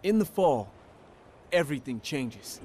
In the fall, everything changes.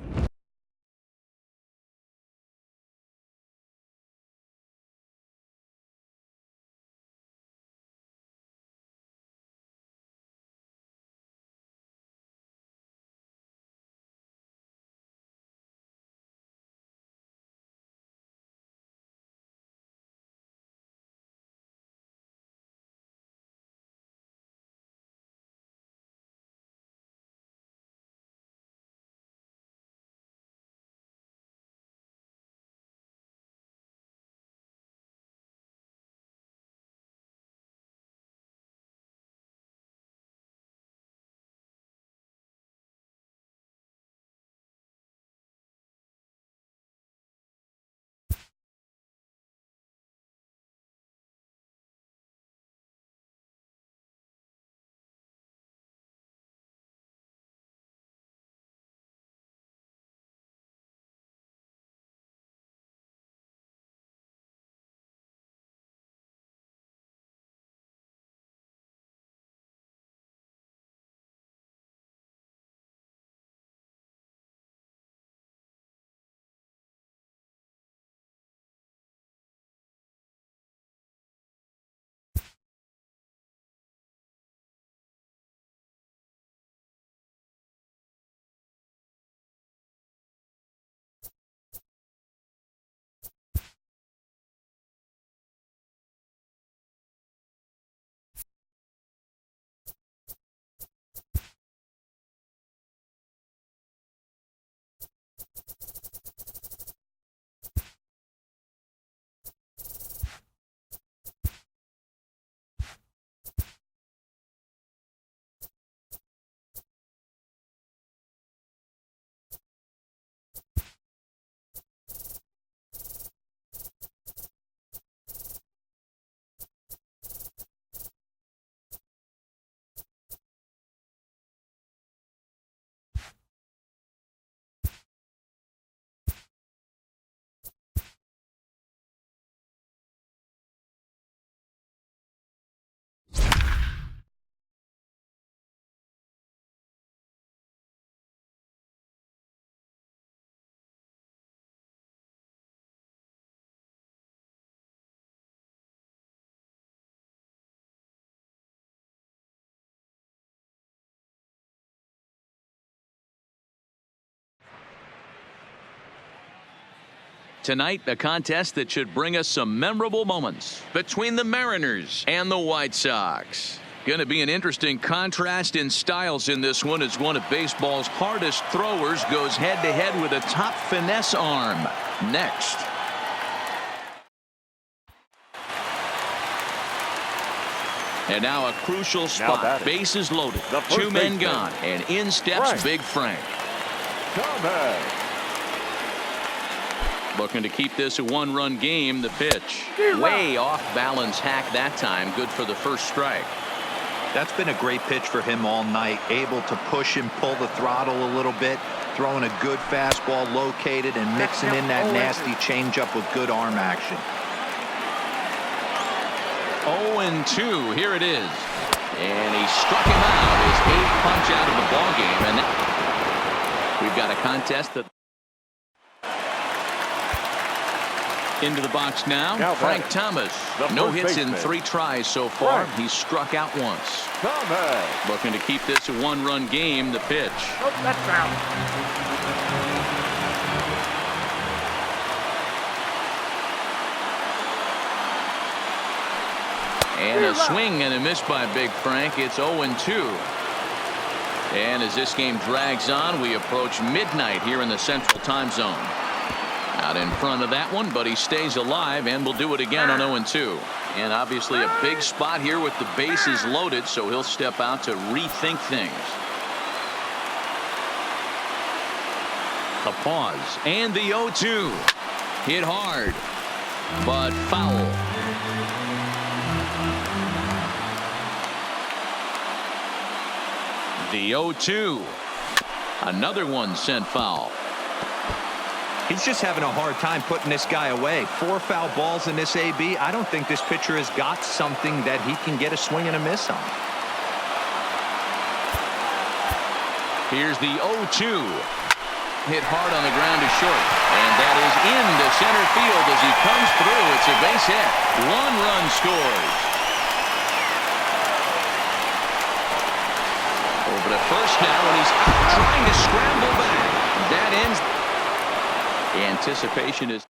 Tonight, a contest that should bring us some memorable moments between the Mariners and the White Sox. Going to be an interesting contrast in styles in this one as one of baseball's hardest throwers goes head-to-head with a top finesse arm. Next. And now a crucial spot. Bases loaded. Two men gone. And in steps Big Frank. Looking to keep this a one-run game. The pitch. Way off balance hack that time. Good for the first strike. That's been a great pitch for him all night. Able to push and pull the throttle a little bit. Throwing a good fastball located and mixing in that nasty changeup with good arm action. 0-2. Here it is. And he struck him out. His 8th punch out of the ballgame. And we've got a contest that into the box now. Frank Thomas. No hits in 3 tries so far. He's struck out once. Looking to keep this a one-run game. The pitch. That's out. And a swing and a miss by Big Frank. It's 0-2. And as this game drags on, we approach midnight here in the Central Time Zone. Out in front of that one, but he stays alive and will do it again on 0-2. And obviously a big spot here with the bases loaded, so he'll step out to rethink things. A pause and the 0-2. Hit hard, but foul. The 0-2. Another one sent foul. He's just having a hard time putting this guy away. 4 foul balls in this AB. I don't think this pitcher has got something that he can get a swing and a miss on. Here's the 0-2. Hit hard on the ground to short. And that is into center field as he comes through. It's a base hit. 1 run scores. Over to first now, and he's trying to scramble back. That ends. Anticipation is.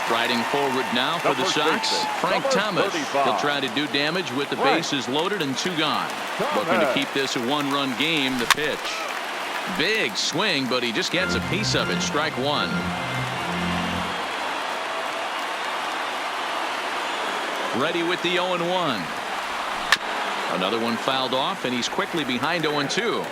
Striding forward now for the Sox, Frank Thomas. He'll try to do damage with the bases loaded and 2 gone. Looking to keep this a 1-run game. The pitch. Big swing, but he just gets a piece of it. Strike 1. Ready with the 0-1. Another one fouled off, and he's quickly behind 0-2.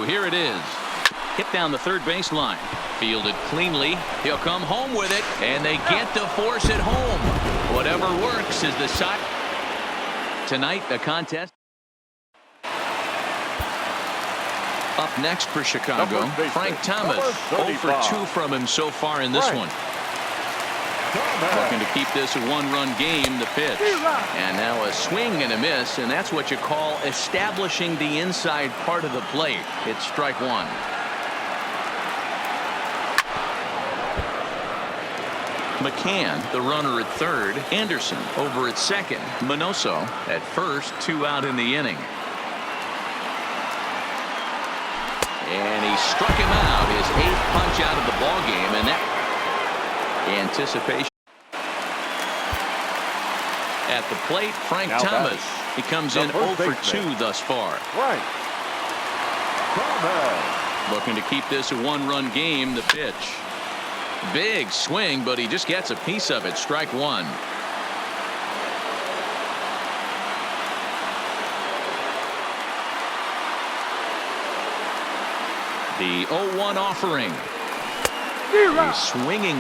Here it is. Hit down the third baseline. Fielded cleanly. He'll come home with it, and they get to force it home. Whatever works is the Sox. Tonight, the contest. Up next for Chicago, Frank Thomas. 0 for 2 from him so far in this one. Looking to keep this a 1-run game. The pitch. And now a swing and a miss, and that's what you call establishing the inside part of the plate. It's strike 1. McCann, the runner at third. Anderson over at second. Minoso at first. 2 out in the inning. And he struck him out. His 8th punch out of the ball game, and that anticipation. At the plate, Frank Thomas. He comes in 0 for 2 thus far. Looking to keep this a 1-run game. The pitch. Big swing, but he just gets a piece of it. Strike 1. The 0-1 offering. He's swinging.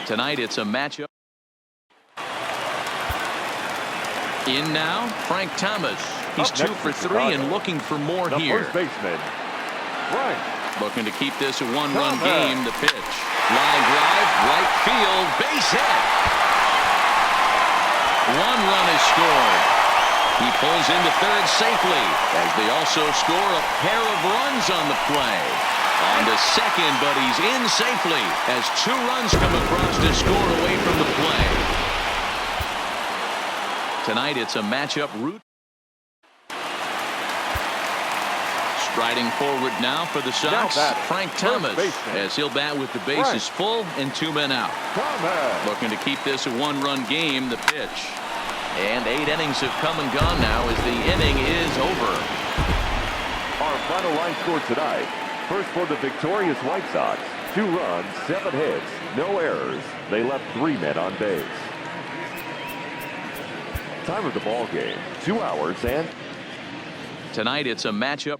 Tonight it's a matchup. In now, Frank Thomas. He's 2 for 3 and looking for more here. Looking to keep this a 1-run game. The pitch. Line drive, right field, base hit. 1 run is scored. He pulls into third safely as they also score a pair of runs on the play. On to second, but he's in safely as 2 runs come across to score away from the play. Tonight it's a matchup route. Striding forward now for the Sox, Frank Thomas, as he'll bat with the bases full and 2 men out. Looking to keep this a 1-run game. The pitch. And 8 innings have come and gone now as the inning is over. Our final line score tonight. First for the victorious White Sox. 2 runs, 7 hits, no errors. They left 3 men on base. Time of the ball game, 2 hours and. Tonight it's a matchup.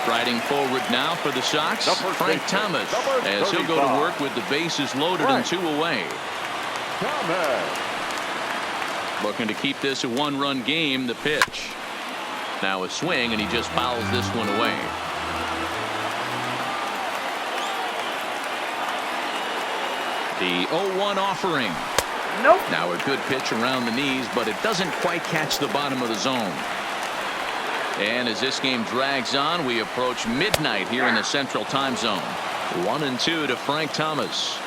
Striding forward now for the Sox, Frank Thomas, as he'll go to work with the bases loaded and 2 away. Looking to keep this a 1-run game. The pitch. Now a swing, and he just fouls this one away. The 0-1 offering. Now a good pitch around the knees, but it doesn't quite catch the bottom of the zone. And as this game drags on, we approach midnight here in the Central Time Zone. 1-2 to Frank Thomas.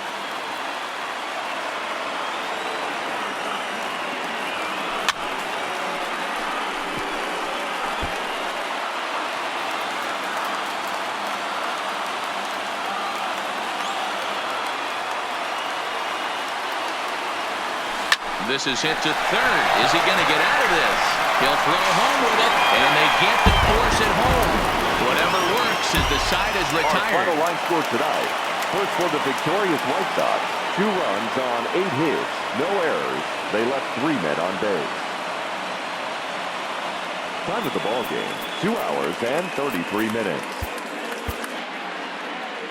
This is hit to third. Is he going to get out of this? He'll throw home with it, and they get to force it home. Whatever works as the side is retired. Our final line score tonight. First for the victorious White Sox. 2 runs on 8 hits, no errors. They left 3 men on base. Time of the ball game, 2 hours and 33 minutes.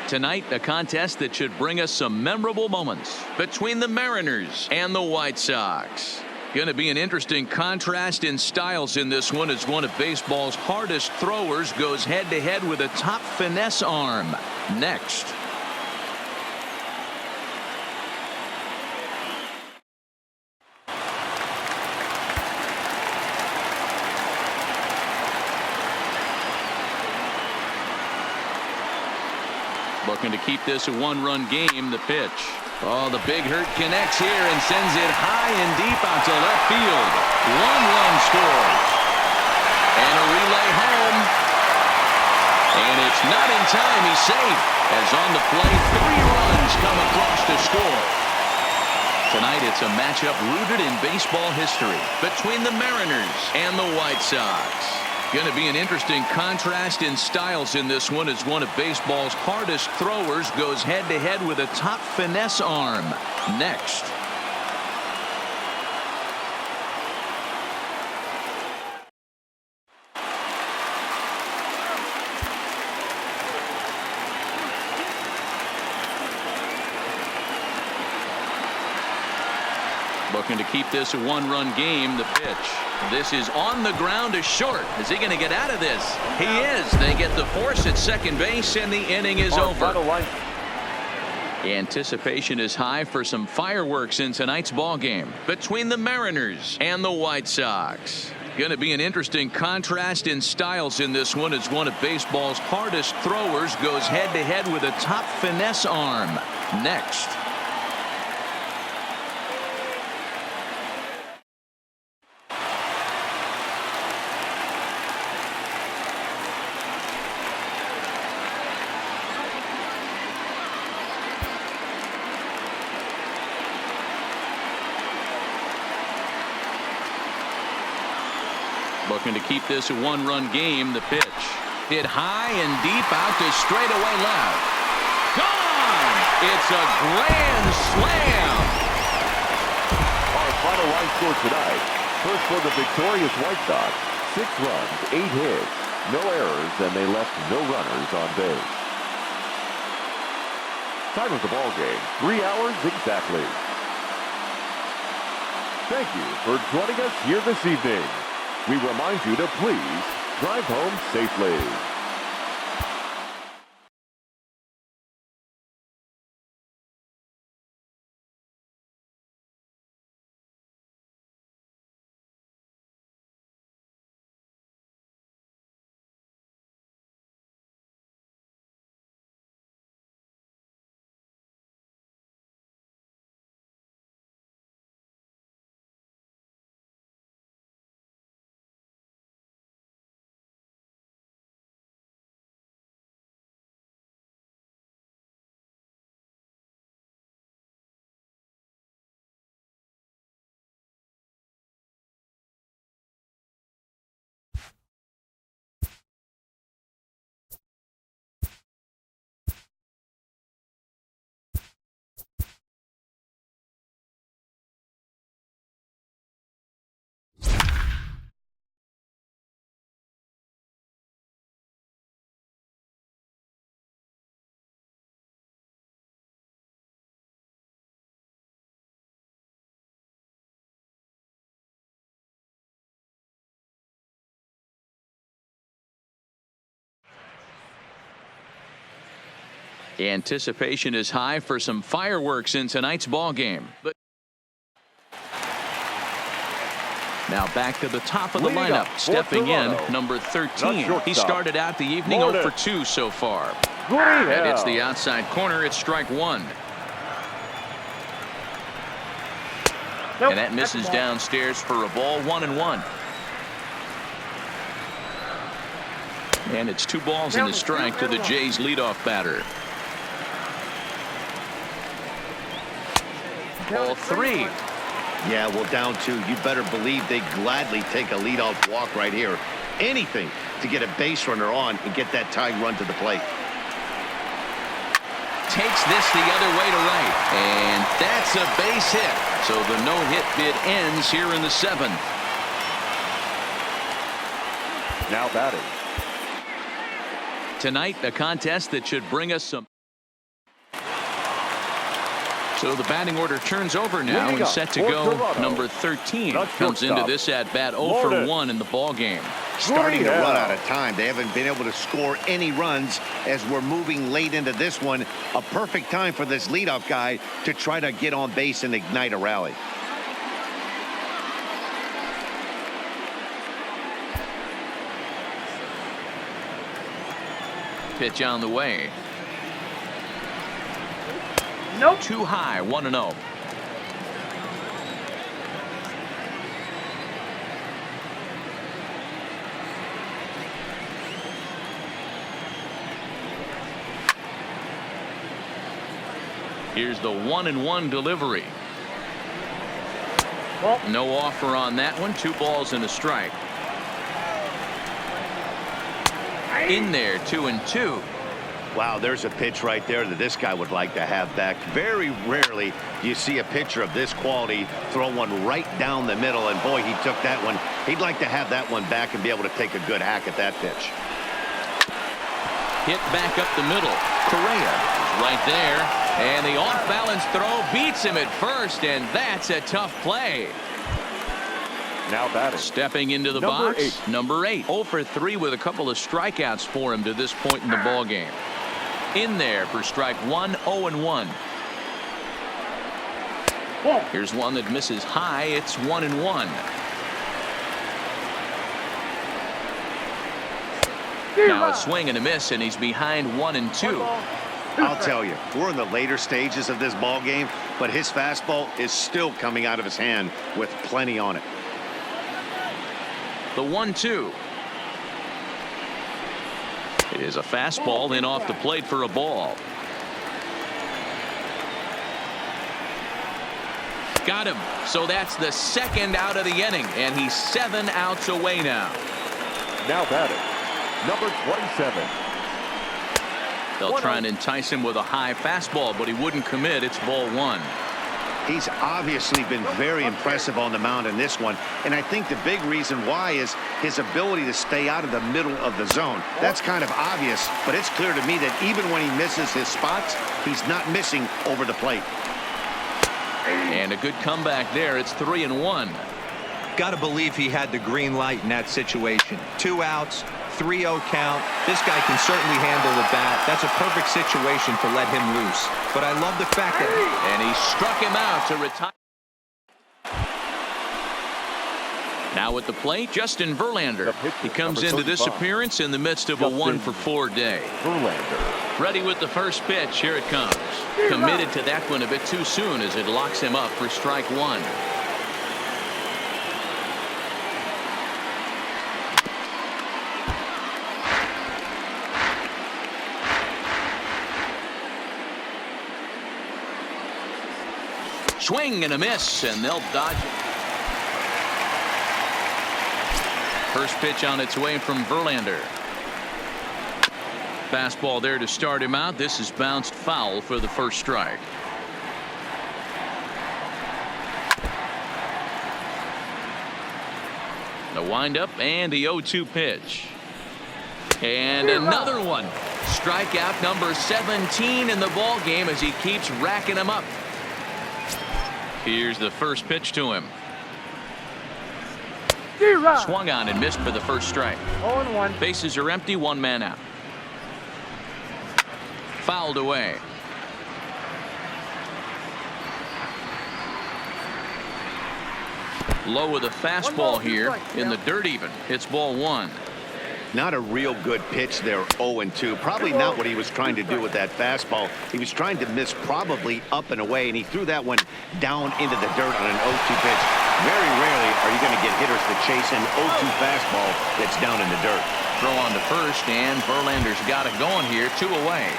Tonight, a contest that should bring us some memorable moments between the Mariners and the White Sox. Going to be an interesting contrast in styles in this one as one of baseball's hardest throwers goes head-to-head with a top finesse arm. Next. Looking to keep this a one-run game. The pitch. Oh, the big hurt connects here and sends it high and deep out to left field. One run scores. And a relay home. And it's not in time. He's safe. As on the play, 3 runs come across to score. Tonight it's a matchup rooted in baseball history between the Mariners and the White Sox. Going to be an interesting contrast in styles in this one as one of baseball's hardest throwers goes head-to-head with a top finesse arm. Next. Looking to keep this a one-run game. The pitch. This is on the ground to short. Is he going to get out of this? He is. They get the force at second base, and the inning is over. Anticipation is high for some fireworks in tonight's ball game between the Mariners and the White Sox. Going to be an interesting contrast in styles in this one as one of baseball's hardest throwers goes head-to-head with a top finesse arm. Next. Looking to keep this a one-run game. The pitch. Hit high and deep out to straightaway left. Gone! It's a grand slam! Our final line score tonight. First for the victorious White Sox. 6 runs, 8 hits, no errors, and they left no runners on base. Time of the ball game, 3 hours exactly. Thank you for joining us here this evening. We remind you to please drive home safely. Anticipation is high for some fireworks in tonight's ball game. But now back to the top of the lineup. Stepping in, number 13. He started out the evening 0 for 2 so far. And it's the outside corner. It's strike 1. And that misses downstairs for a ball. 1-1. And it's 2 balls and a strike to the Jays leadoff batter. Ball 3. Yeah, well, down 2. You better believe they gladly take a leadoff walk right here. Anything to get a base runner on and get that tying run to the plate. Takes this the other way to right. And that's a base hit. So the no-hit bid ends here in the 7th. Now batting. Tonight, a contest that should bring us some. So the batting order turns over now and set to go. Number 13 comes into this at bat 0 for 1 in the ball game. Starting to run out of time. They haven't been able to score any runs as we're moving late into this one. A perfect time for this leadoff guy to try to get on base and ignite a rally. Pitch on the way. Nope. Too high, 1-0. Here's the 1-1 delivery. Well, no offer on that one. 2 balls and a strike. In there, 2-2. Wow, there's a pitch right there that this guy would like to have back. Very rarely do you see a pitcher of this quality throw one right down the middle, and boy, he took that one. He'd like to have that one back and be able to take a good hack at that pitch. Hit back up the middle. Correa is right there, and the off-balance throw beats him at first, and that's a tough play. Now batting. Stepping into the box, number 8. 0 for 3 with a couple of strikeouts for him to this point in the ball game. In there for strike 1, 0-1. Here's one that misses high. It's 1-1. Now a swing and a miss, and he's behind 1-2. I'll tell you, we're in the later stages of this ball game, but his fastball is still coming out of his hand with plenty on it. The 1-2 is a fastball in off the plate for a ball. Got him. So that's the second out of the inning, and he's 7 outs away now. Now batting, number 27. They'll try and entice him with a high fastball, but he wouldn't commit. It's ball 1. He's obviously been very impressive on the mound in this one, and I think the big reason why is his ability to stay out of the middle of the zone. That's kind of obvious, but it's clear to me that even when he misses his spots, he's not missing over the plate. And a good comeback there. It's 3-1. Got to believe he had the green light in that situation. 2 outs, 3-0 count. This guy can certainly handle the bat. That's a perfect situation to let him loose. But I love the fact that... And he struck him out to retire. Now at the plate, Justin Verlander. He comes into this appearance in the midst of a 1-for-4 day. Verlander. Ready with the first pitch. Here it comes. Committed to that one a bit too soon as it locks him up for strike 1. Swing and a miss, and they'll dodge it. First pitch on its way from Verlander. Fastball there to start him out. This is bounced foul for the first strike. The windup and the 0-2 pitch. And another one. Strikeout number 17 in the ball game as he keeps racking them up. Here's the first pitch to him. Swung on and missed for the first strike. 0-1. Bases are empty, 1 man out. Fouled away. Low with a fastball here in the dirt even. It's ball 1. Not a real good pitch there, 0-2. Probably not what he was trying to do with that fastball. He was trying to miss probably up and away, and he threw that one down into the dirt on an 0-2 pitch. Very rarely are you going to get hitters that chase an 0-2 fastball that's down in the dirt. Throw on to first, and Verlander's got it going here. 2 away.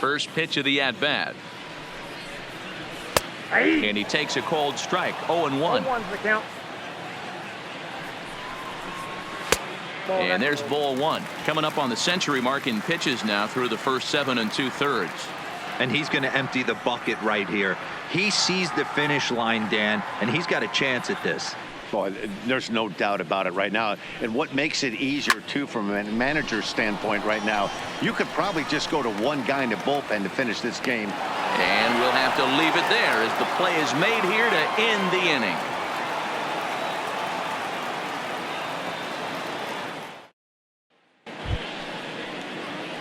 First pitch of the at-bat. And he takes a cold strike. 0-1. 0-1's the count. And there's ball one. Coming up on the century mark in pitches now through the first 7 2/3. And he's going to empty the bucket right here. He sees the finish line, Dan, and he's got a chance at this. Boy, there's no doubt about it right now. And what makes it easier, too, from a manager's standpoint right now, you could probably just go to one guy in the bullpen to finish this game. And we'll have to leave it there as the play is made here to end the inning.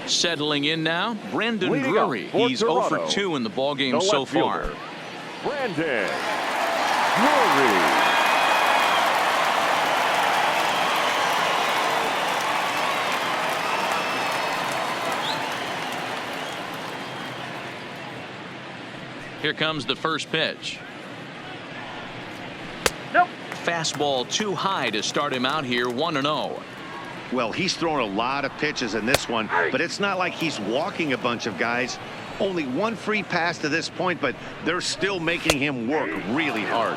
Settling in now, Brandon Leading Drury. up for He's 0 Toronto, for 2 in the ballgame the so left far. fielder, Brandon Drury. Here comes the first pitch. Nope. Fastball too high to start him out here, 1-0. Well, he's thrown a lot of pitches in this one, but it's not like he's walking a bunch of guys. Only one free pass to this point, but they're still making him work really hard.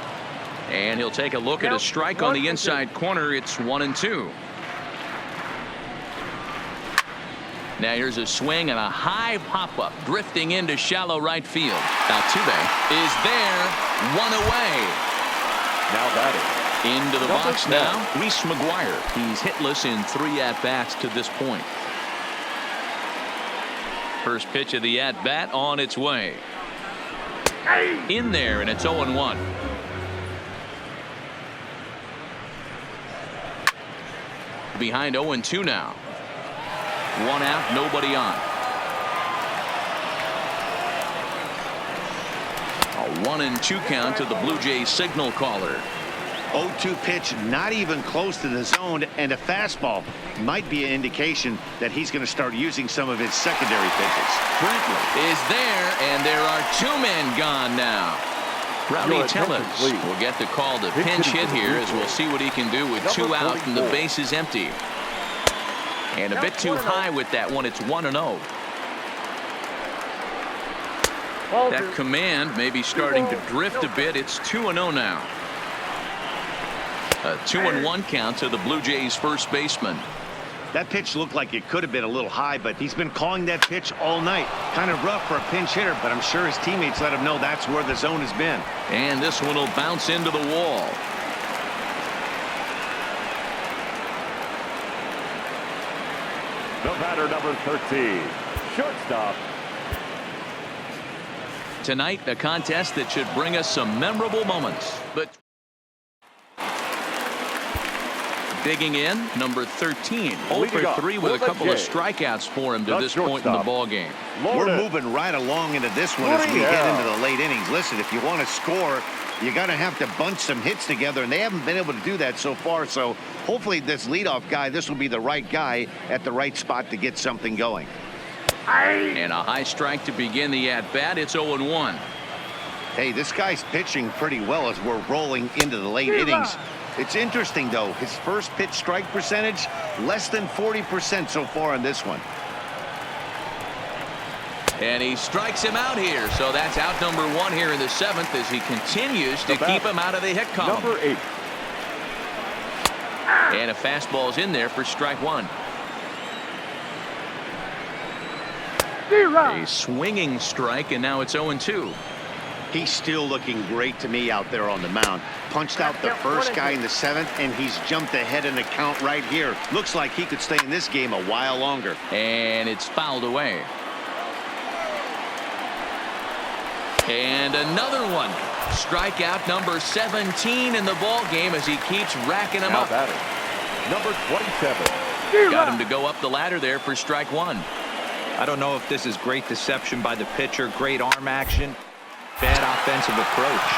And he'll take a look at a strike on the inside corner. It's 1-2. Now here's a swing and a high pop-up drifting into shallow right field. Altuve is there, one away. Now batting. Into the Number box 10. now, Reese McGuire. He's hitless in 3 at-bats to this point. First pitch of the at-bat on its way. In there, and it's 0-1. Behind 0-2 now. 1 out, nobody on. A 1-2 count to the Blue Jays signal caller. 0-2 pitch, not even close to the zone, and a fastball might be an indication that he's going to start using some of his secondary pitches. Brentwood is there, and there are 2 men gone now. Rowdy Your Tellez attention, please. will get the call to Pitch pinch hitting hit for the here Blue as we'll Jays. see what he can do with Number 2 out and the 44. base is empty. And a bit too high with that one. It's 1-0. That command may be starting to drift a bit. It's 2-0 now. A 2-1 count to the Blue Jays first baseman. That pitch looked like it could have been a little high, but he's been calling that pitch all night. Kind of rough for a pinch hitter, but I'm sure his teammates let him know that's where the zone has been. And this one will bounce into the wall. The batter, number 13, shortstop. Tonight, a contest that should bring us some memorable moments. But digging in, number 13, 0 for 3 with a couple of strikeouts for him to this point in the ball game. We're moving right along into this one as we get into the late innings. Listen, if you want to score, you got to have to bunch some hits together, and they haven't been able to do that so far. So hopefully this leadoff guy, this will be the right guy at the right spot to get something going. And a high strike to begin the at-bat. It's 0-1. Hey, this guy's pitching pretty well as we're rolling into the late innings. It's interesting, though. His first pitch strike percentage, less than 40% so far on this one. And he strikes him out here. So that's out number 1 here in the 7th as he continues to keep him out of the hit column. Number 8. And a fastball's in there for strike 1. A swinging strike, and now it's 0-2. He's still looking great to me out there on the mound. Punched out the first guy in the 7th, and he's jumped ahead in the count right here. Looks like he could stay in this game a while longer. And it's fouled away. And another one. Strikeout number 17 in the ball game as he keeps racking them up. Batting, number 27. Got him to go up the ladder there for strike 1. I don't know if this is great deception by the pitcher, great arm action, bad offensive approach.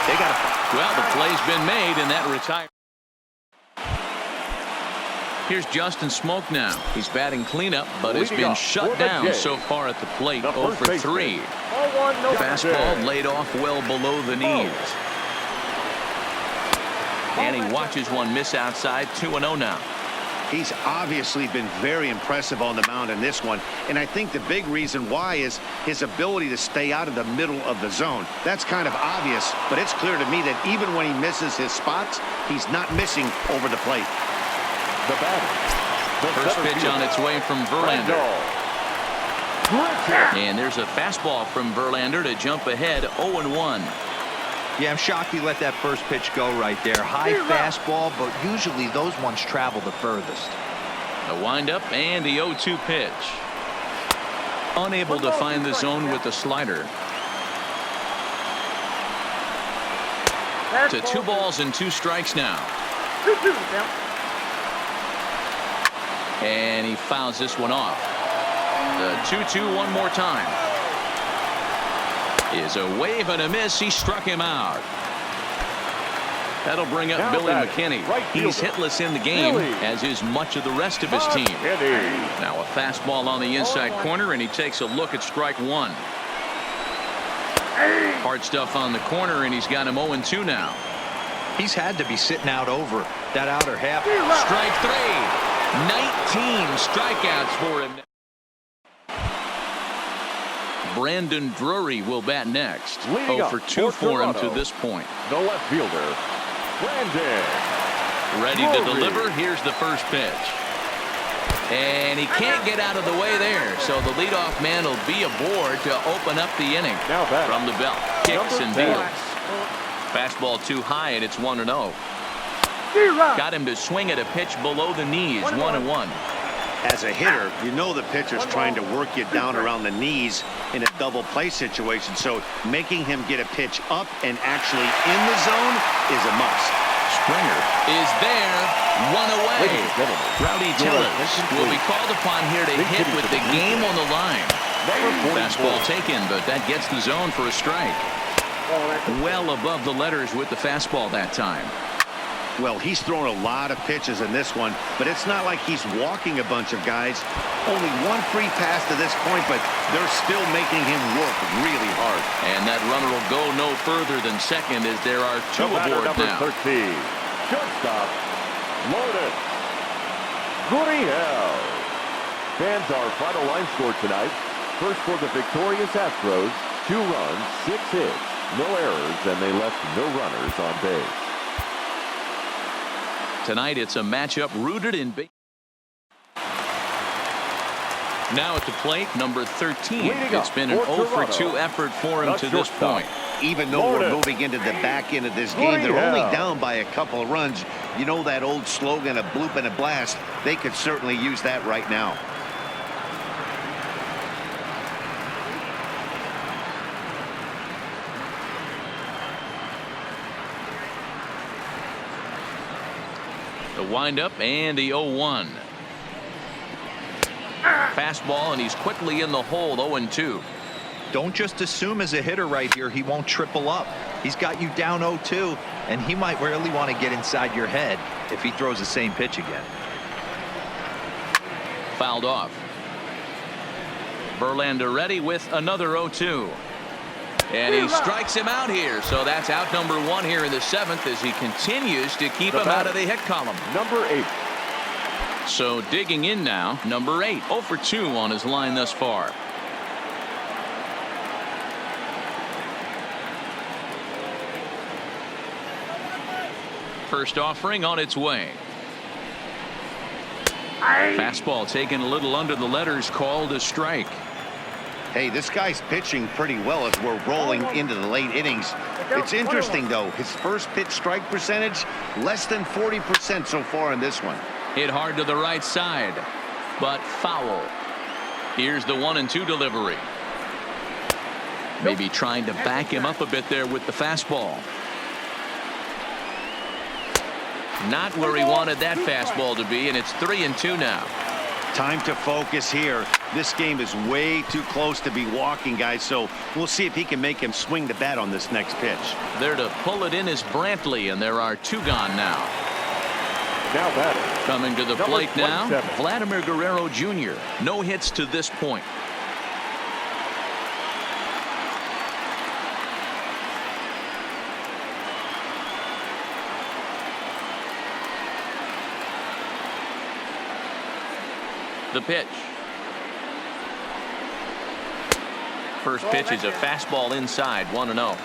They got to. Well, the play's been made, and that retires. Here's Justin Smoke now. He's batting cleanup, but has been shut down so far at the plate. 0 for 3. Fastball laid off well below the knees. And he watches one miss outside. 2-0 now. He's obviously been very impressive on the mound in this one, and I think the big reason why is his ability to stay out of the middle of the zone. That's kind of obvious, but it's clear to me that even when he misses his spots, he's not missing over the plate. The batter. First pitch on its way from Verlander. And there's a fastball from Verlander to jump ahead 0-1. Yeah, I'm shocked he let that first pitch go right there. High fastball, but usually those ones travel the furthest. The windup and the 0-2 pitch. Unable to find the zone with the slider. To 2 balls and 2 strikes now. And he fouls this one off. The 2-2 one more time. Is a wave and a miss. He struck him out. That'll bring up Now Billy batting, McKinney. right He's fielder, hitless in the game, Billy as is much of the rest of his team. McKinney. Now a fastball on the inside corner, and he takes a look at strike 1. Hard stuff on the corner, and he's got him 0-2 now. He's had to be sitting out over that outer half. Strike 3. 19 strikeouts for him. Brandon Drury will bat next. Leading 0 up for 2 for him to Toronto, this point. The left fielder, Brandon. Ready to Drury. deliver. Here's the first pitch. And he can't get out of the way there. So the leadoff man will be aboard to open up the inning. Now batting, From the belt. Kicks number and 10. deals. Fastball too high, and it's 1-0. Got him to swing at a pitch below the knees. 1-1. As a hitter, you know the pitcher's trying to work you down around the knees in a double play situation, so making him get a pitch up and actually in the zone is a must. Springer is there. 1 away. Ladies and gentlemen, Rowdy Tellez will be called upon here to hit with the game on the line. Number 44. Fastball taken, but that gets the zone for a strike. Well above the letters with the fastball that time. Well, he's thrown a lot of pitches in this one, but it's not like he's walking a bunch of guys. Only 1 free pass to this point, but they're still making him work really hard. And that runner will go no further than second as there are 2 The batter, aboard number now. 13. Shortstop, Lourdes Gurriel. Fans, our final line score tonight. First for the victorious Astros, 2 runs, 6 hits, no errors, and they left no runners on base. Tonight it's a matchup rooted in now at the plate, number 13. Leading It's up been an for 0 for 2 Toronto, effort for him the to this shortstop, point. Even though we're Lourdes moving into the back end of this game, they're Gurriel. only down by a couple of runs. You know that old slogan, a bloop and a blast. They could certainly use that right now. The windup and the 0-1. Fastball, and he's quickly in the hole. 0-2. Don't just assume as a hitter right here he won't triple up. He's got you down 0-2, and he might really want to get inside your head if he throws the same pitch again. Fouled off. Verlander ready with another 0-2. And he strikes him out here. So that's out number 1 here in the 7th as he continues to keep him out of the hit column. Number 8. So digging in now, number 8. 0 for 2 on his line thus far. First offering on its way. Fastball taken a little under the letters, called a strike. Hey, this guy's pitching pretty well as we're rolling into the late innings. It's interesting, though. His first pitch strike percentage, less than 40% so far in this one. Hit hard to the right side, but foul. Here's the 1-2 delivery. Maybe trying to back him up a bit there with the fastball. Not where he wanted that fastball to be, and it's 3-2 now. Time to focus here. This game is way too close to be walking, guys, so we'll see if he can make him swing the bat on this next pitch. There to pull it in is Brantley, and there are 2 gone now. Now batting, Coming to the number plate now, 27. Vladimir Guerrero Jr. No hits to this point. The pitch. First pitch is a fastball inside, 1-0.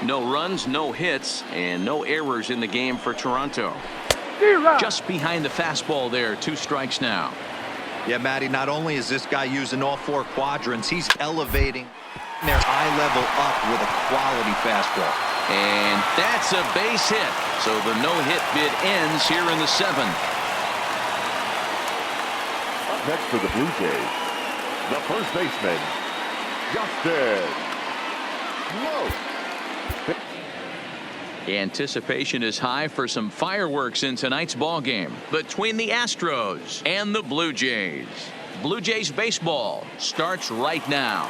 No runs, no hits, and no errors in the game for Toronto. Just behind the fastball there, 2 strikes now. Yeah, Matty, not only is this guy using all 4 quadrants, he's elevating their eye level up with a quality fastball. And that's a base hit. So the no-hit bid ends here in the 7th. Up next for the Blue Jays, the first baseman, Justin Smoak. Anticipation is high for some fireworks in tonight's ball game between the Astros and the Blue Jays. Blue Jays baseball starts right now.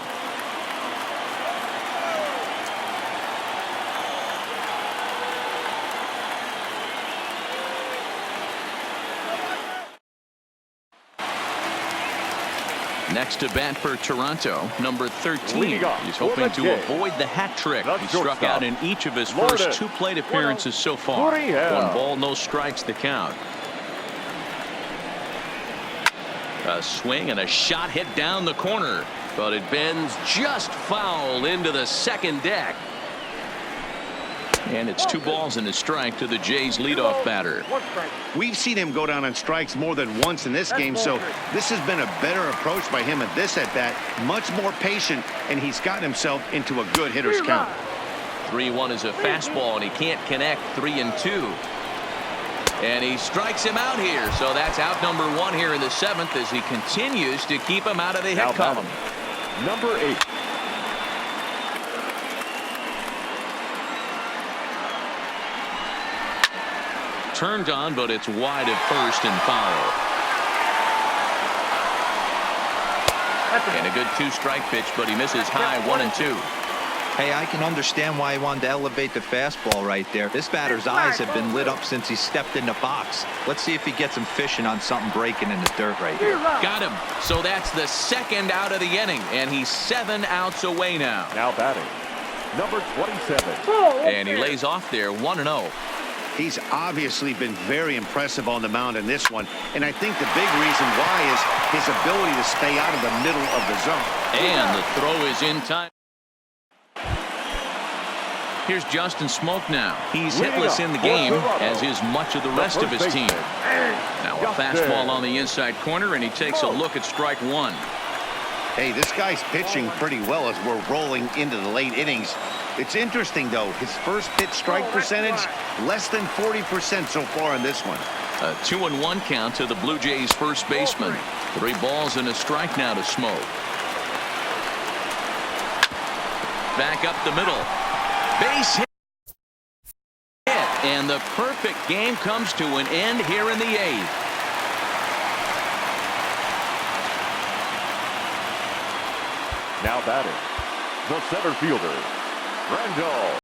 Next to bat for Toronto, number 13. He's hoping to avoid the hat trick. He struck out in each of his first 2 plate appearances so far. 1 ball, no strikes to count. A swing and a shot hit down the corner, but it bends just foul into the second deck. And it's 2 balls and a strike to the Jays leadoff batter. We've seen him go down on strikes more than once in this game, so this has been a better approach by him at this at-bat. Much more patient, and he's gotten himself into a good hitter's count. 3-1 is a fastball, and he can't connect. 3-2. And he strikes him out here, so that's out number 1 here in the 7th as he continues to keep him out of the hit column. Number 8. Turned on, but it's wide at first and foul. And a good 2-strike pitch, but he misses high 1-2. Hey, I can understand why he wanted to elevate the fastball right there. This batter's eyes have been lit up since he stepped in the box. Let's see if he gets him fishing on something breaking in the dirt right here. Got him. So that's the 2nd out of the inning, and he's 7 outs away now. Now batting, number 27. And he lays off there, 1-0. He's obviously been very impressive on the mound in this one, and I think the big reason why is his ability to stay out of the middle of the zone. And the throw is in time. Here's Justin Smoak now. He's hitless in the game, as is much of the rest of his team. Now a fastball on the inside corner, and he takes a look at strike 1. Hey, this guy's pitching pretty well as we're rolling into the late innings. It's interesting, though, his first pitch strike percentage, less than 40% so far in this one. A 2-1 count to the Blue Jays first baseman. 3 balls and a strike now to Smoak. Back up the middle. Base hit. And the perfect game comes to an end here in the 8th. Now batting, the center fielder, Randall